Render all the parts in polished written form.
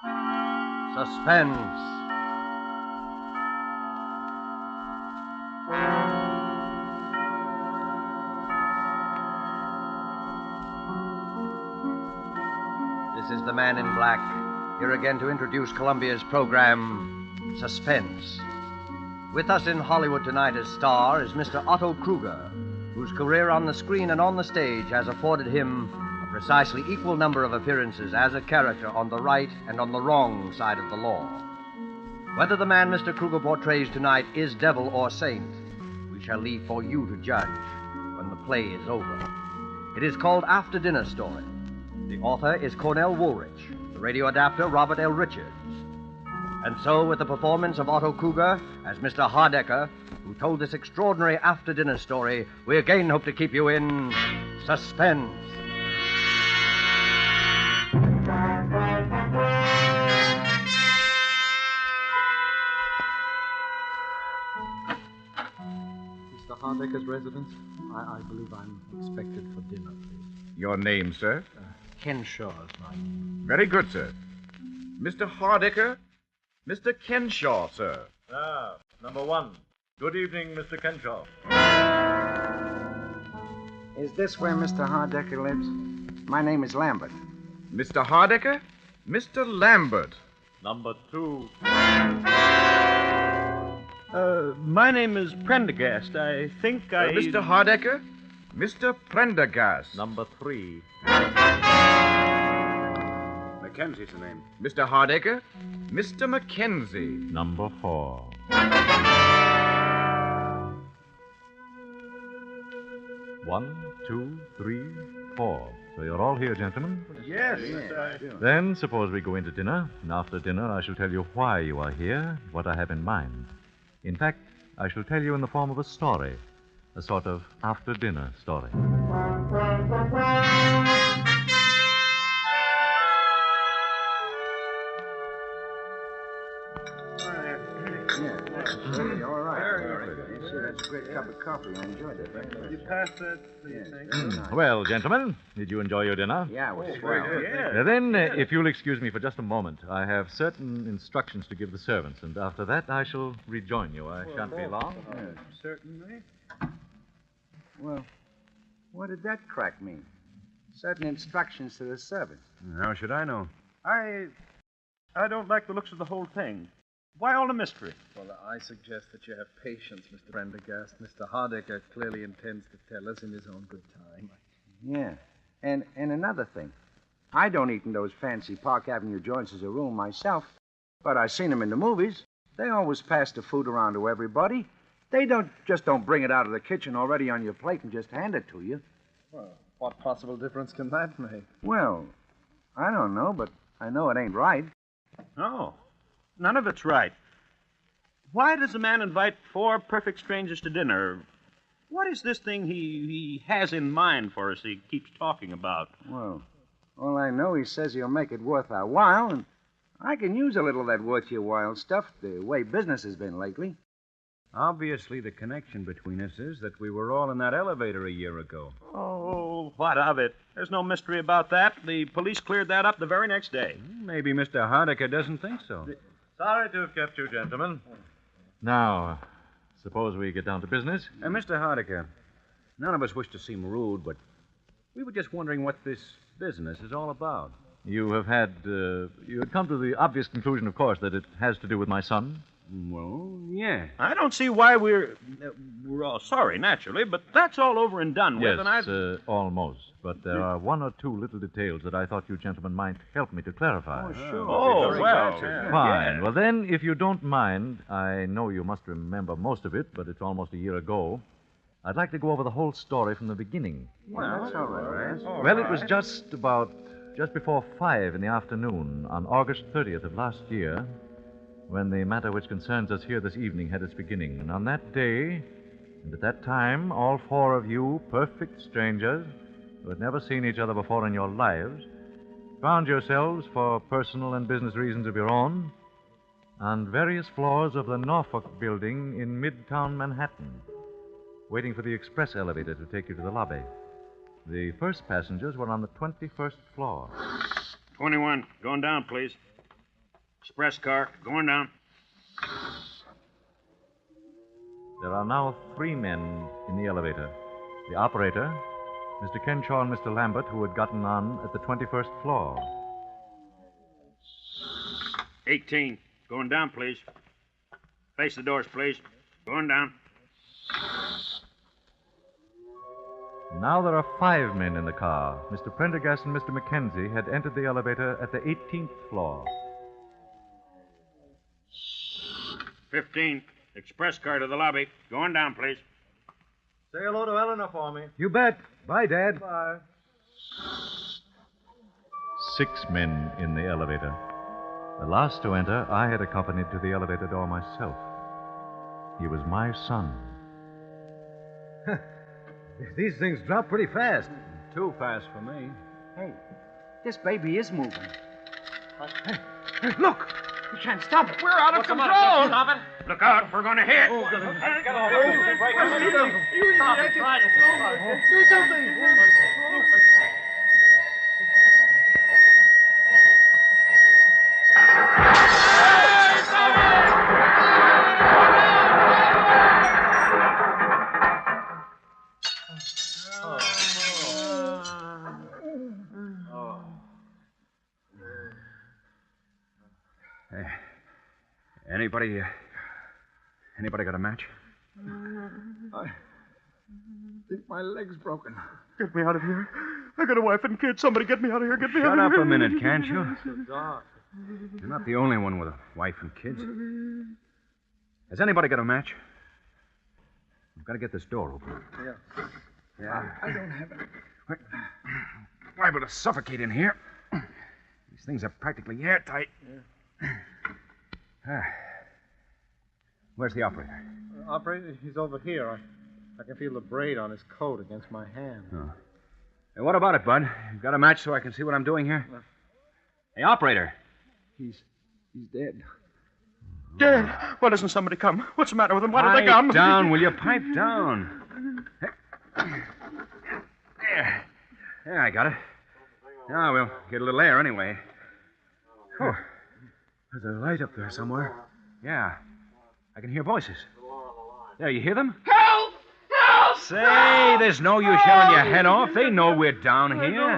Suspense. This is the Man in Black, here again to introduce Columbia's program, Suspense. With us in Hollywood tonight as star is Mr. OTTO KRUGER, whose career on the screen and on the stage has afforded him a precisely equal number of appearances as a character on the right and on the wrong side of the law. Whether the man Mr. KRUGER portrays tonight is devil or saint, we shall leave for you to judge when the play is over. It is called After Dinner Story. The author is Cornell Woolrich, the radio adapter Robert L. Richards. And so, with the performance of OTTO KRUGER as Mr. Hardecker, who told this extraordinary after-dinner story, we again hope to keep you in suspense. Mr. Hardecker's residence? I believe I'm expected for dinner, please. Your name, sir? Kenshaw is my name. Very good, sir. Mr. Hardecker? Mr. Kenshaw, sir. Ah, number one. Good evening, Mr. Kenshaw. Is this where Mr. Hardecker lives? My name is Lambert. Mr. Hardecker? Mr. Lambert. Number two. My name is Prendergast. I think Mr. Hardecker? Mr. Prendergast. Number three. Mackenzie's the name. Mr. Hardecker? Mr. Mackenzie. Number four. One, two, three, four. So you're all here, gentlemen? Yes. Then suppose we go into dinner, and after dinner I shall tell you why you are here, what I have in mind. In fact, I shall tell you in the form of a story, a sort of after-dinner story. All right. Yes, sir, that's a great cup of coffee. I enjoyed it. You pass that, please. Thank you. Well, gentlemen, did you enjoy your dinner? Yeah, it was swell. Then, if you'll excuse me for just a moment, I have certain instructions to give the servants, and after that I shall rejoin you. I shan't be long. Certainly. Well, what did that crack mean? Certain instructions to the servants. How should I know? I don't like the looks of the whole thing. Why all the mystery? Well, I suggest that you have patience, Mr. Prendergast. Mr. Hardecker clearly intends to tell us in his own good time. Yeah. And another thing. I don't eat in those fancy Park Avenue joints as a rule myself, but I've seen them in the movies. They always pass the food around to everybody. They don't bring it out of the kitchen already on your plate and just hand it to you. Well, what possible difference can that make? Well, I don't know, but I know it ain't right. No. None of it's right. Why does a man invite four perfect strangers to dinner? What is this thing he has in mind for us he keeps talking about? Well, all I know, he says he'll make it worth our while, and I can use a little of that worth your while stuff, the way business has been lately. Obviously, the connection between us is that we were all in that elevator a year ago. Oh, what of it? There's no mystery about that. The police cleared that up the very next day. Maybe Mr. Hardecker doesn't think so. Sorry to have kept you, gentlemen. Now, suppose we get down to business. Mr. Hardecker, none of us wish to seem rude, but we were just wondering what this business is all about. You had come to the obvious conclusion, of course, that it has to do with my son. Well, yeah. I don't see why we're all sorry, naturally, but that's all over and done with. Yes, and almost. But there are one or two little details that I thought you gentlemen might help me to clarify. Oh, sure. Oh, well. Fine. Yeah. Well, then, if you don't mind, I know you must remember most of it, but it's almost a year ago. I'd like to go over the whole story from the beginning. Well, that's all right. Well, it was just before 5 in the afternoon on August 30th of last year when the matter which concerns us here this evening had its beginning. And on that day, and at that time, all four of you, perfect strangers, who had never seen each other before in your lives, found yourselves, for personal and business reasons of your own, on various floors of the Norfolk building in Midtown Manhattan, waiting for the express elevator to take you to the lobby. The first passengers were on the 21st floor. 21. Going down, please. Express car, going down. There are now 3 men in the elevator. The operator, Mr. Kenshaw and Mr. Lambert, who had gotten on at the 21st floor. 18. Going down, please. Face the doors, please. Going down. Now there are 5 men in the car. Mr. Prendergast and Mr. Mackenzie had entered the elevator at the 18th floor. 15. Express car to the lobby. Going down, please. Say hello to Eleanor for me. You bet. Bye, Dad. Bye. 6 men in the elevator. The last to enter, I had accompanied to the elevator door myself. He was my son. These things drop pretty fast. Too fast for me. Hey, this baby is moving. Hey, look! We can't stop it. We're out of control. Stop it. Look out. We're going to hit. Do something. Anybody got a match? I think my leg's broken. Get me out of here. I got a wife and kids. Somebody get me out of here. Get me out Shut of up here. a minute, can't you? Dark. You're not the only one with a wife and kids. Has anybody got a match? We've got to get this door open. Yeah, I don't have it. We're liable to suffocate in here. These things are practically airtight. Where's the operator? Operator, he's over here. I can feel the braid on his coat against my hand. Oh. Hey, what about it, Bud? You've got a match so I can see what I'm doing here? Hey, operator. He's dead. Dead. Why doesn't somebody come? What's the matter with them? Why don't they come? Pipe down, will you? Pipe down. There. Yeah, I got it. Now we'll get a little air anyway. Oh, there's a light up there somewhere. Yeah. I can hear voices. There, you hear them? Help! Help! Say, there's no use yelling your head off. They know we're down here.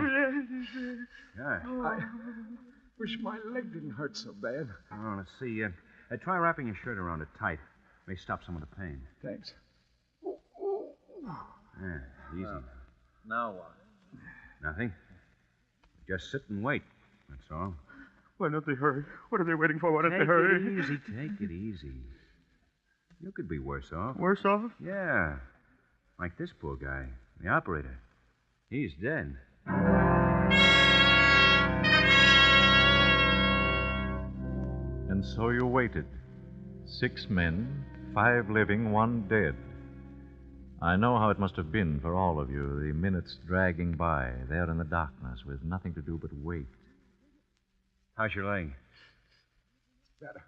Yeah. I wish my leg didn't hurt so bad. Oh, let's see. Try wrapping your shirt around it tight. May stop some of the pain. Thanks. Yeah, easy. Now what? Nothing. Just sit and wait. That's all. Why don't they hurry? What are they waiting for? Why don't they Take hurry? it easy. Take it easy. You could be worse off. Worse off? Yeah. Like this poor guy, the operator. He's dead. And so you waited. 6 men, 5 living, 1 dead. I know how it must have been for all of you, the minutes dragging by, there in the darkness, with nothing to do but wait. How's your leg? Better.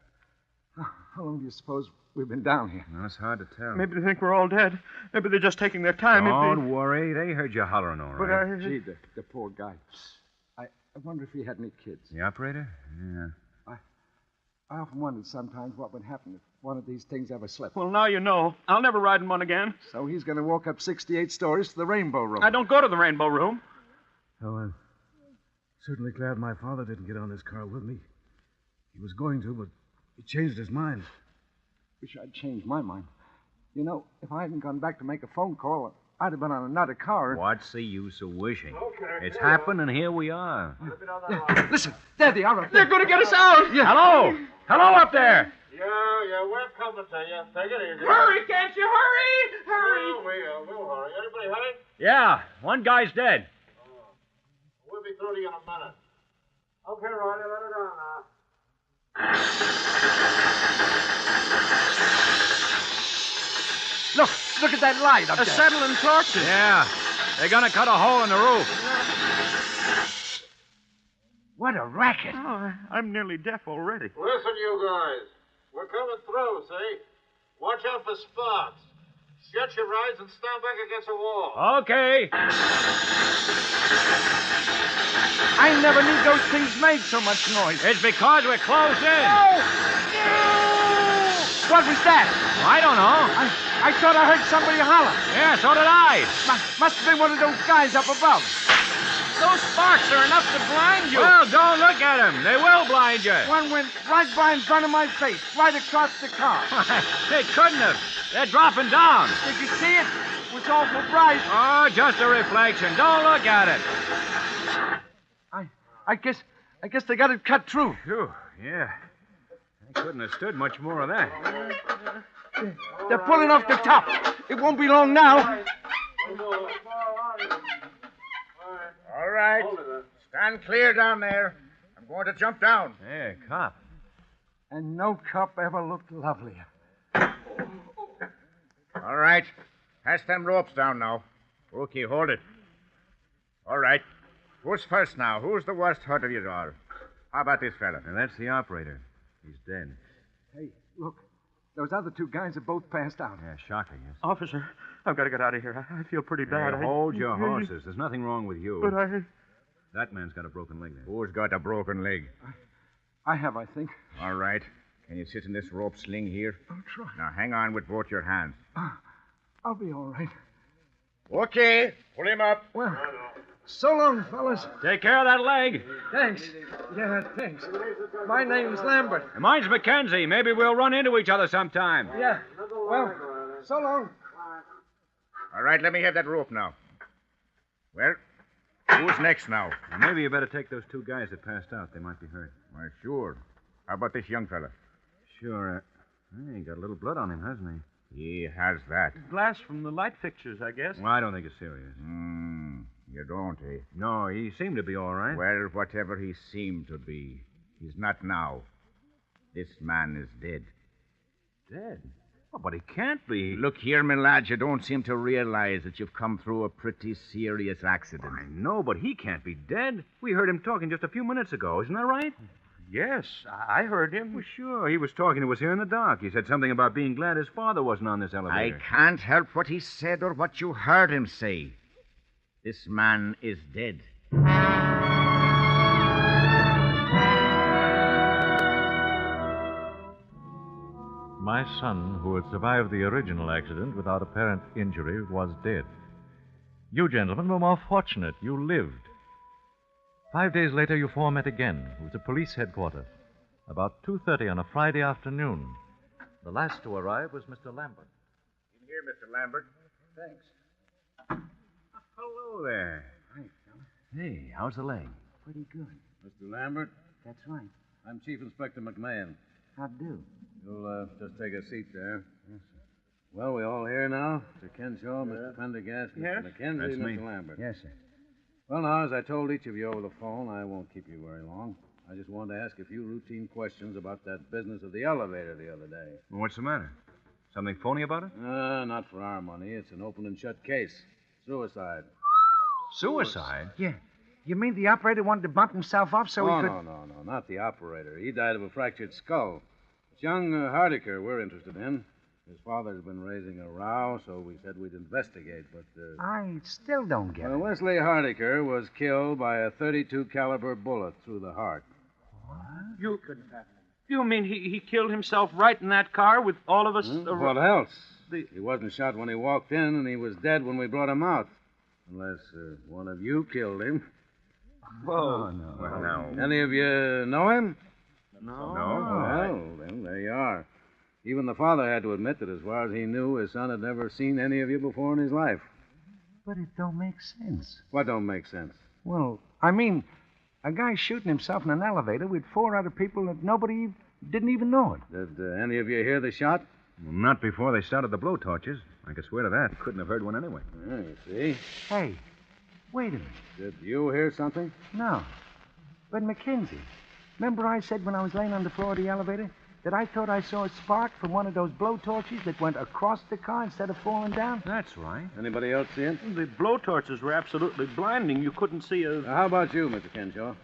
How long do you suppose we've been down here? Well, it's hard to tell. Maybe they think we're all dead. Maybe they're just taking their time. Don't worry. They heard you hollering all But right. Gee, the poor guy. I wonder if he had any kids. The operator? Yeah. I often wondered sometimes what would happen if one of these things ever slipped. Well, now you know. I'll never ride in one again. So he's going to walk up 68 stories to the Rainbow Room. I don't go to the Rainbow Room. Oh, I'm certainly glad my father didn't get on this car with me. He was going to, but he changed his mind. Wish I'd changed my mind. You know, if I hadn't gone back to make a phone call, I'd have been on another car. What's the use of wishing? Okay, it's happened, and here we are. Listen, there they are up They're there. going to get us out. Yeah. Hello! Hello up there! Yeah, we're coming to you. Take it easy. Hurry, can't you? Hurry! Hurry! We'll hurry. Anybody heading? Yeah, one guy's dead. We'll be through to you in a minute. Okay, Ronnie, let her down now. Look at that light up there. Acetylene torches. Yeah, they're gonna cut a hole in the roof. What a racket. Oh, I'm nearly deaf already. Listen, you guys. We're coming through, see? Watch out for spots. Shut your eyes and stand back against the wall. Okay. I I never knew those things made so much noise. It's because we're closed in. No! What was that? I don't know. I thought I heard somebody holler. Yeah, so did I. Must have been one of those guys up above. Those sparks are enough to blind you. Well, don't look at them. They will blind you. One went right by in front of my face, right across the car. They couldn't have. They're dropping down. Did you see it? It was awful bright. Oh, just a reflection. Don't look at it. I guess they got it cut through. Phew, yeah. I couldn't have stood much more of that. They're pulling off the top. It won't be long now. All right. Stand clear down there. I'm going to jump down. Hey, cop. And no cop ever looked lovelier. All right. Pass them ropes down now. Okay, hold it. All right. Who's first now? Who's the worst hurt of you all? How about this fella? And that's the operator. He's dead. Hey, look. Those other two guys have both passed out. Yeah, shocking, yes. Officer, I've got to get out of here. I feel pretty bad. Hey, hold your horses. There's nothing wrong with you. But That man's got a broken leg there. Who's got a broken leg? I have, I think. All right. Can you sit in this rope sling here? I'll try. Now, hang on with both your hands. I'll be all right. Okay. Pull him up. Well, so long, fellas. Take care of that leg. Thanks. Yeah, thanks. My name's Lambert. And mine's Mackenzie. Maybe we'll run into each other sometime. Yeah. Well, so long. All right, let me have that rope now. Well, who's next now? Well, maybe you better take those two guys that passed out. They might be hurt. Why, sure. How about this young fella? Sure. He got a little blood on him, hasn't he? He has that. glass from the light fixtures, I guess. Well, I don't think it's serious. You don't, eh? No, he seemed to be all right. Well, whatever he seemed to be, he's not now. This man is dead. Dead? Oh, but he can't be. Look here, my lad, you don't seem to realize that you've come through a pretty serious accident. I know, but he can't be dead. We heard him talking just a few minutes ago. Isn't that right? Yes, I heard him. Well, sure. He was talking to us here in the dock. He said something about being glad his father wasn't on this I elevator. can't help what he said or what you heard him say. This man is dead. My son, who had survived the original accident without apparent injury, was dead. You gentlemen were more fortunate. You lived. 5 days later, you four met again. It was at police headquarters. About 2:30 on a Friday afternoon. The last to arrive was Mr. Lambert. In here, Mr. Lambert. Thanks. Hello there. Hi, fella. Hey, how's the leg? Pretty good. Mr. Lambert, That's right. I'm Chief Inspector McMahon. How do? You'll just take a seat there. Yes, sir. Well, we all here now? Mr. Kenshaw, Mr. Prendergast, Mr. Yes? McKenzie, That's me. Mr. Lambert. Yes, sir. Well, now, as I told each of you over the phone, I won't keep you very long. I just wanted to ask a few routine questions about that business of the elevator the other day. Well, what's the matter? Something phony about it? Not for our money. It's an open and shut case. Suicide. Suicide? Yeah. You mean the operator wanted to bump himself off so he could... No, not the operator. He died of a fractured skull. It's young Hardiker we're interested in. His father's been raising a row, so we said we'd investigate, but... I still don't get it. Wesley Hardiker was killed by a .32 caliber bullet through the heart. You mean he killed himself right in that car with all of us? What else? He wasn't shot when he walked in, and he was dead when we brought him out. Unless one of you killed him. Whoa. No. Well, now... Any of you know him? No. Well, then there you are. Even the father had to admit that as far as he knew, his son had never seen any of you before in his life. But it don't make sense. What don't make sense? Well, I mean, a guy shooting himself in an elevator with four other people that nobody didn't even know it. Did any of you hear the shot? Well, not before they started the blowtorches. I could swear to that. Couldn't have heard one anyway. Yeah, you see. Hey, wait a minute. Did you hear something? No. But Mackenzie, remember I said when I was laying on the floor of the elevator that I thought I saw a spark from one of those blowtorches that went across the car instead of falling down? That's right. Anybody else see it? The blowtorches were absolutely blinding. You couldn't see a... How about you, Mr. Kenshaw?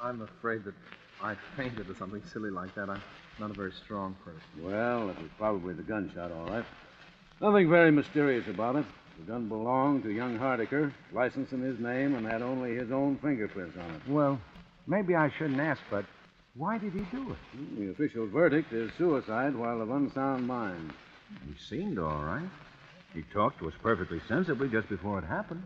I'm afraid that I fainted or something silly like that. I'm not a very strong person. Well, it was probably the gunshot, all right. Nothing very mysterious about it. The gun belonged to young Hardiker, licensed in his name, and had only his own fingerprints on it. Well, maybe I shouldn't ask, but why did he do it? The official verdict is suicide while of unsound mind. He seemed all right. He talked to us perfectly sensibly just before it happened.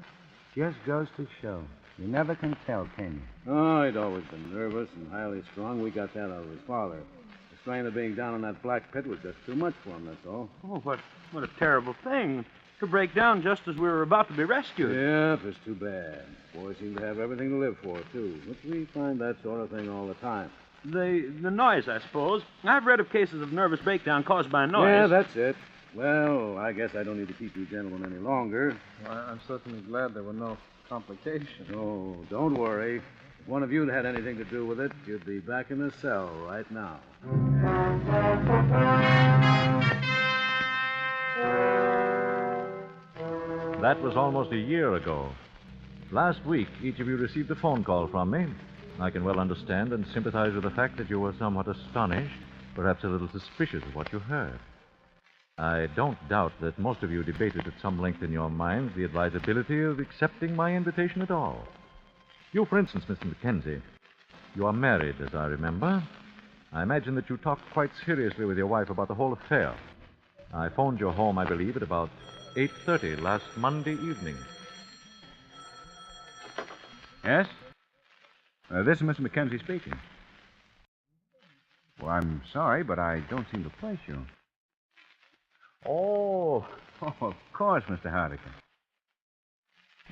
Just goes to show. You never can tell, can you? Oh, he'd always been nervous and highly strung. We got that out of his father. The strain of being down in that black pit was just too much for him, that's all. Oh, what a terrible thing. To break down just as we were about to be rescued. Yep, it's too bad. Boys seem to have everything to live for, too. But we find that sort of thing all the time. The noise, I suppose. I've read of cases of nervous breakdown caused by noise. Yeah, that's it. Well, I guess I don't need to keep you gentlemen any longer. Well, I'm certainly glad there were no complications. Oh, don't worry. If one of you'd had anything to do with it, you'd be back in the cell right now. That was almost a year ago. Last week, each of you received a phone call from me. I can well understand and sympathize with the fact that you were somewhat astonished, perhaps a little suspicious of what you heard. I don't doubt that most of you debated at some length in your minds the advisability of accepting my invitation at all. You, for instance, Mr. Mackenzie, you are married, as I remember. I imagine that you talked quite seriously with your wife about the whole affair. I phoned your home, I believe, at about 8:30 last Monday evening. Yes? This is Mr. Mackenzie speaking. Well, I'm sorry, but I don't seem to place you. Oh, of course, Mr. Hardiker.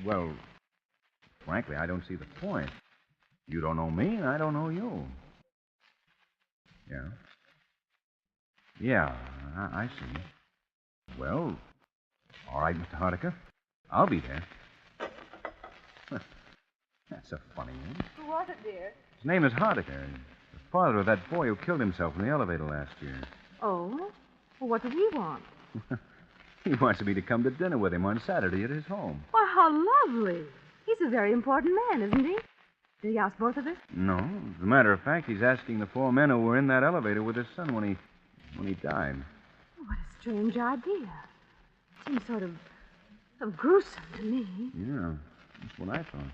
Well, frankly, I don't see the point. You don't know me, and I don't know you. Yeah? Yeah, I see. Well, all right, Mr. Hardiker. I'll be there. That's a funny name. Who was it, dear? His name is Hardiker. The father of that boy who killed himself in the elevator last year. Oh? Well, what does he want? He wants me to come to dinner with him on Saturday at his home. Why, how lovely. He's a very important man, isn't he? Did he ask both of us? No. As a matter of fact, he's asking the 4 men who were in that elevator with his son when he died. What a strange idea. Seems sort of gruesome to me. Yeah, that's what I thought.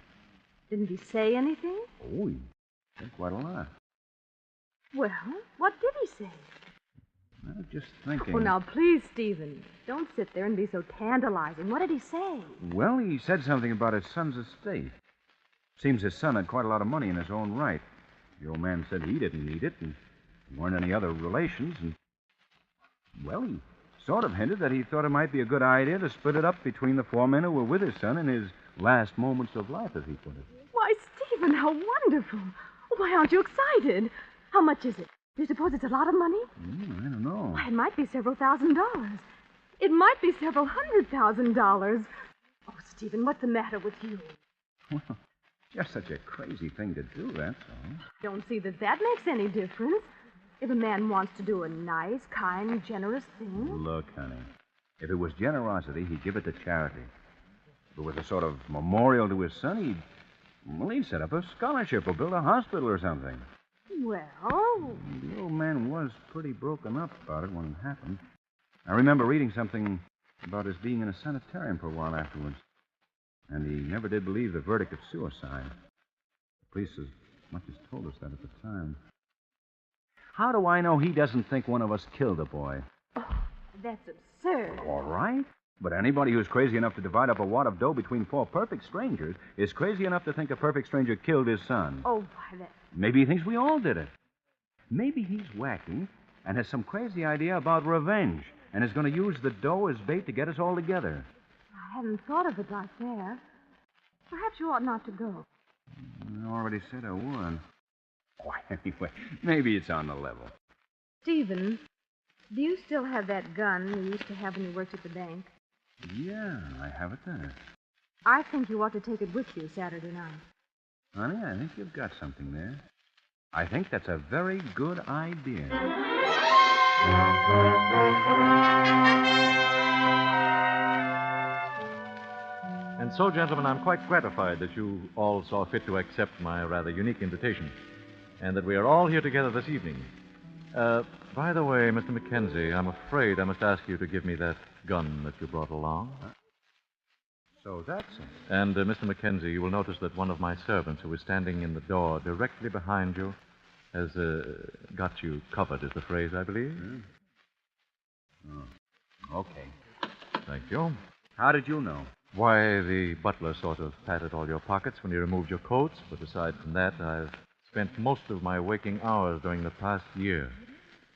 Didn't he say anything? Oh, he said quite a lot. Well, what did he say? I was just thinking. Oh, now, please, Stephen, don't sit there and be so tantalizing. What did he say? Well, he said something about his son's estate. Seems his son had quite a lot of money in his own right. The old man said he didn't need it, and there weren't any other relations, and... Well, he sort of hinted that he thought it might be a good idea to split it up between the 4 men who were with his son in his last moments of life, as he put it. Why, Stephen, how wonderful. Why, aren't you excited? How much is it? Do you suppose it's a lot of money? I don't know. Why, it might be several $1,000s. It might be several $100,000. Oh, Stephen, what's the matter with you? Well, just such a crazy thing to do, that's all. I don't see that makes any difference. If a man wants to do a nice, kind, generous thing. Look, honey, if it was generosity, he'd give it to charity. If it was a sort of memorial to his son, he'd set up a scholarship or build a hospital or something. Well... The old man was pretty broken up about it when it happened. I remember reading something about his being in a sanitarium for a while afterwards. And he never did believe the verdict of suicide. The police as much as told us that at the time. How do I know he doesn't think one of us killed the boy? Oh, that's absurd. All right. But anybody who's crazy enough to divide up a wad of dough between 4 perfect strangers is crazy enough to think a perfect stranger killed his son. Oh, why, that... Maybe he thinks we all did it. Maybe he's wacky and has some crazy idea about revenge and is going to use the dough as bait to get us all together. I hadn't thought of it like that. Perhaps you ought not to go. I already said I would. Why, anyway, maybe it's on the level. Stephen, do you still have that gun you used to have when you worked at the bank? Yeah, I have it there. I think you ought to take it with you Saturday night. Honey, I think you've got something there. I think that's a very good idea. And so, gentlemen, I'm quite gratified that you all saw fit to accept my rather unique invitation, and that we are all here together this evening. By the way, Mr. Mackenzie, I'm afraid I must ask you to give me that gun that you brought along. So that's it. And, Mr. Mackenzie, you will notice that one of my servants who is standing in the door directly behind you has got you covered, is the phrase, I believe. Oh, okay. Thank you. How did you know? Why, the butler sort of patted all your pockets when he removed your coats, but aside from that, I've spent most of my waking hours during the past year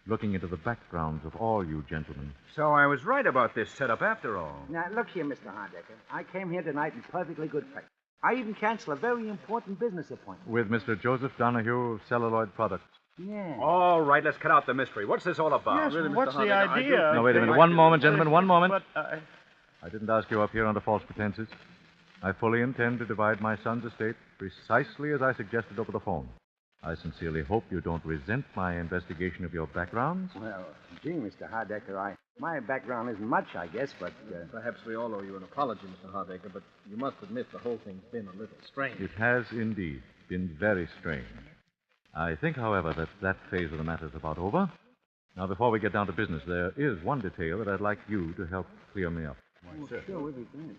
looking into the backgrounds of all you gentlemen. So I was right about this setup after all. Now, look here, Mr. Hardecker. I came here tonight in perfectly good faith. I even canceled a very important business appointment. With Mr. Joseph Donahue of Celluloid Products. Yeah. All right, let's cut out the mystery. What's this all about? Yes, what's the idea? Now, wait a minute. One moment, gentlemen, one moment. But I didn't ask you up here under false pretenses. I fully intend to divide my son's estate precisely as I suggested over the phone. I sincerely hope you don't resent my investigation of your backgrounds. Well, gee, Mr. Hardecker, my background isn't much, I guess, but... Perhaps we all owe you an apology, Mr. Hardaker, but you must admit the whole thing's been a little strange. It has indeed been very strange. I think, however, that phase of the matter is about over. Now, before we get down to business, there is one detail that I'd like you to help clear me up. Sure, we'll be glad.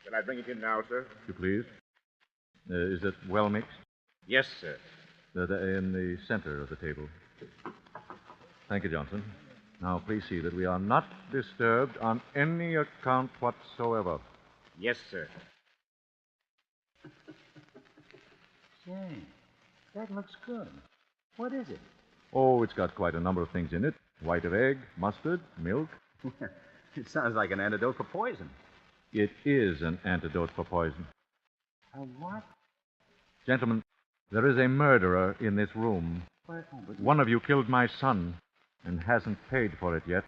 Shall I bring it in now, sir? If you please. Is it well mixed? Yes, sir. In the center of the table. Thank you, Johnson. Now, please see that we are not disturbed on any account whatsoever. Yes, sir. Say, that looks good. What is it? Oh, it's got quite a number of things in it. White of egg, mustard, milk. It sounds like an antidote for poison. It is an antidote for poison. A what? Gentlemen, there is a murderer in this room. One of you killed my son and hasn't paid for it yet.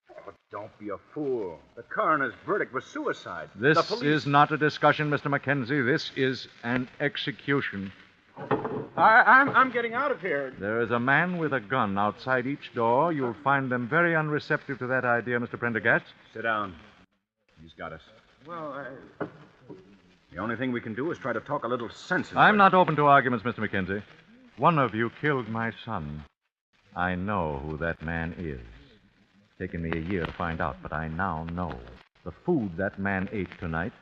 Oh, don't be a fool. The coroner's verdict was suicide. This The police... is not a discussion, Mr. Mackenzie. This is an execution. I'm getting out of here. There is a man with a gun outside each door. You'll find them very unreceptive to that idea, Mr. Prendergast. Sit down. He's got us. Well, The only thing we can do is try to talk a little sense into I'm it. not open to arguments, Mr. Mackenzie. One of you killed my son. I know who that man is. It's taken me a year to find out, but I now know. The food that man ate tonight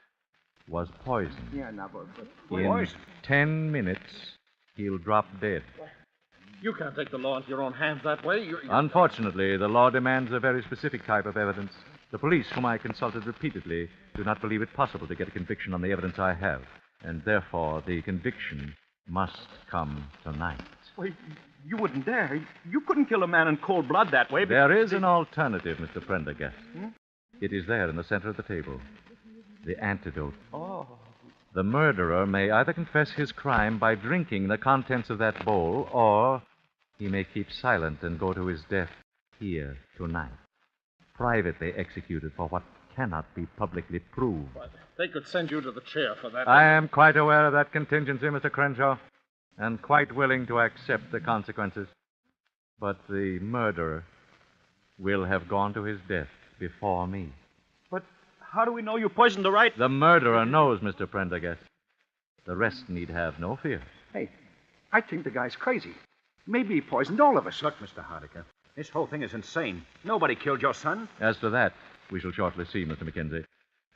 was poison. Yeah, no, but In 10 minutes, he'll drop dead. You can't take the law into your own hands that way. Unfortunately, the law demands a very specific type of evidence. The police, whom I consulted repeatedly, do not believe it possible to get a conviction on the evidence I have. And therefore, the conviction must come tonight. Well, you wouldn't dare. You couldn't kill a man in cold blood that way. There is an alternative, Mr. Prendergast. It is there in the center of the table. The antidote. Oh. The murderer may either confess his crime by drinking the contents of that bowl, or he may keep silent and go to his death here tonight. Privately executed for what cannot be publicly proved. But they could send you to the chair for that. I am quite aware of that contingency, Mr. Crenshaw, and quite willing to accept the consequences. But the murderer will have gone to his death before me. But how do we know you poisoned the right... The murderer knows, Mr. Prendergast. The rest need have no fear. Hey, I think the guy's crazy. Maybe he poisoned all of us. Look, Mr. Hardiker, this whole thing is insane. Nobody killed your son. As to that, we shall shortly see, Mr. Mackenzie.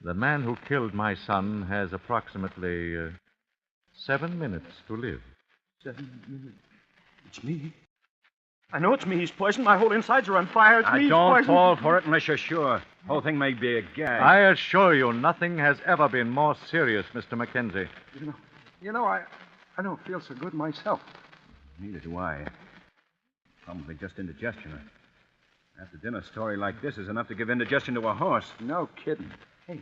The man who killed my son has approximately 7 minutes to live. 7 minutes. It's me. I know it's me he's poisoned. My whole insides are on fire. It's me he's Don't poisoned. fall for it unless you're sure. The whole thing may be a gag. I assure you, nothing has ever been more serious, Mr. Mackenzie. I don't feel so good myself. Neither do I. Probably just indigestion. After dinner story like this is enough to give indigestion to a horse. No kidding. Hey,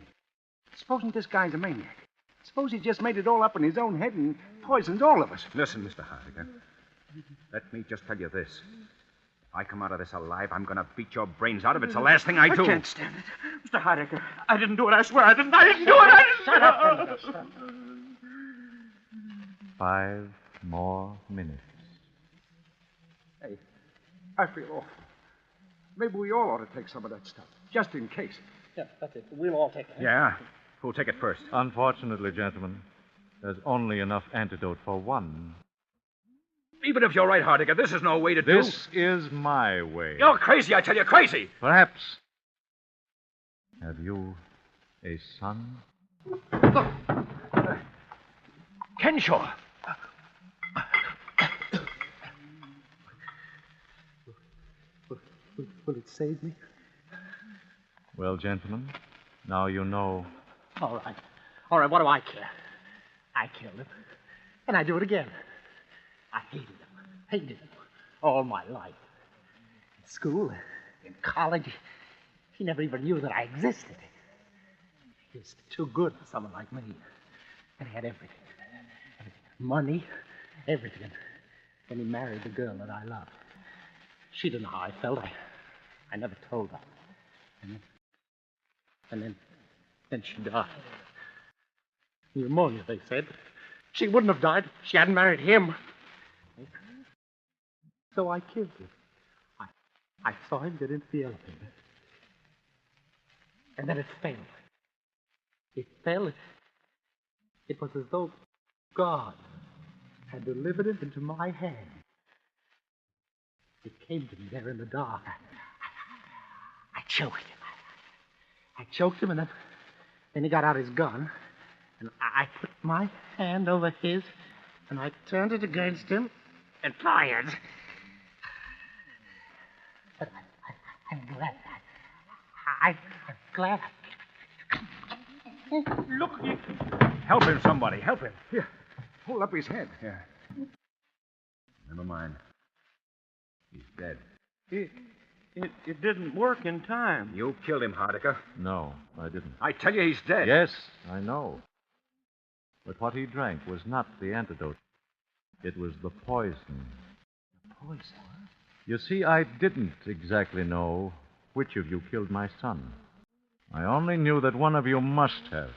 supposing this guy's a maniac. Suppose he just made it all up in his own head and poisoned all of us. Listen, Mr. Hardiker. Let me just tell you this. If I come out of this alive, I'm going to beat your brains out. If it's the last thing I do. I can't stand it. Mr. Hardiker, I didn't do it. I swear I didn't. I didn't do it. Shut up. 5 more minutes. Hey, I feel awful. Maybe we all ought to take some of that stuff, just in case. Yeah, that's it. We'll all take it. Yeah? Who'll take it first? Unfortunately, gentlemen, there's only enough antidote for one. Even if you're right, Hardiker, this is no way to do... This is my way. You're crazy, I tell you, crazy! Perhaps. Have you a son? Look! Kenshaw! Will it save me? Well, gentlemen, now you know. All right. All right, what do I care? I killed him. And I do it again. I hated him all my life. In school, in college, he never even knew that I existed. He was too good for someone like me. And he had everything. Money, everything. Then he married the girl that I loved. She didn't know how I felt. I never told her. And then she died. Pneumonia, they said. She wouldn't have died if she hadn't married him. So I killed him. I saw him get into the elevator. And then it fell. It fell. It was as though God had delivered it into my hand. It came to me there in the dark. I choked him. I choked him, and then he got out his gun, and I put my hand over his, and I turned it against him and fired. But I'm glad. I'm glad. Look! Help him, somebody. Help him. Here. Hold up his head. Yeah. Never mind. He's dead. It didn't work in time. You killed him, Hardiker. No, I didn't. I tell you, he's dead. Yes, I know. But what he drank was not the antidote. It was the poison. Poison? You see, I didn't exactly know which of you killed my son. I only knew that one of you must have.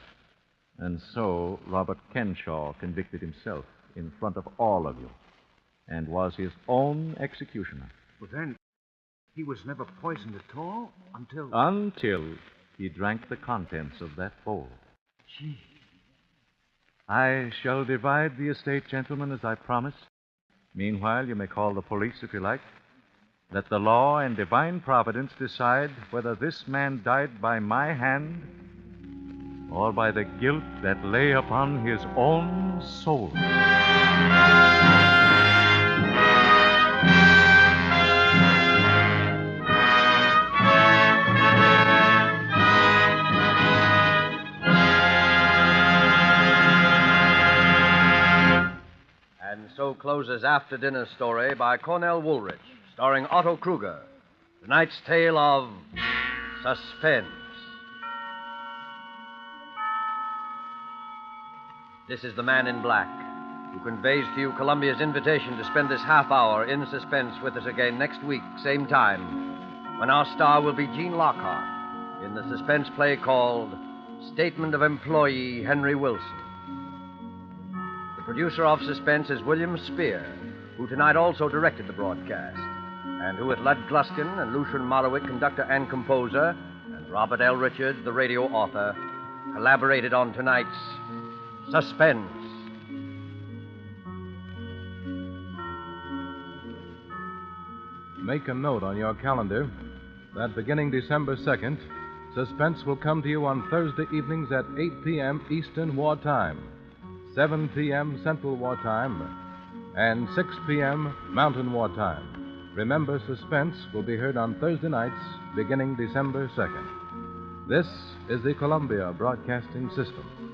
And so Robert Kenshaw convicted himself in front of all of you and was his own executioner. But then, he was never poisoned at all until... Until he drank the contents of that bowl. Gee. I shall divide the estate, gentlemen, as I promised. Meanwhile, you may call the police if you like. Let the law and divine providence decide whether this man died by my hand or by the guilt that lay upon his own soul. And so closes After Dinner Story by Cornell Woolrich, starring Otto KRUGER. Tonight's tale of suspense. This is the Man in Black, who conveys to you Columbia's invitation to spend this half hour in suspense with us again next week, same time, when our star will be Gene Lockhart in the suspense play called Statement of Employee Henry Wilson. The producer of Suspense is William Spear, who tonight also directed the broadcast, and who, with Lud Gluskin and Lucian Malowick, conductor and composer, and Robert L. Richards, the radio author, collaborated on tonight's Suspense. Make a note on your calendar that beginning December 2nd, Suspense will come to you on Thursday evenings at 8 p.m. Eastern Wartime, 7 p.m. Central Wartime, and 6 p.m. Mountain Wartime. Remember, Suspense will be heard on Thursday nights beginning December 2nd. This is the Columbia Broadcasting System.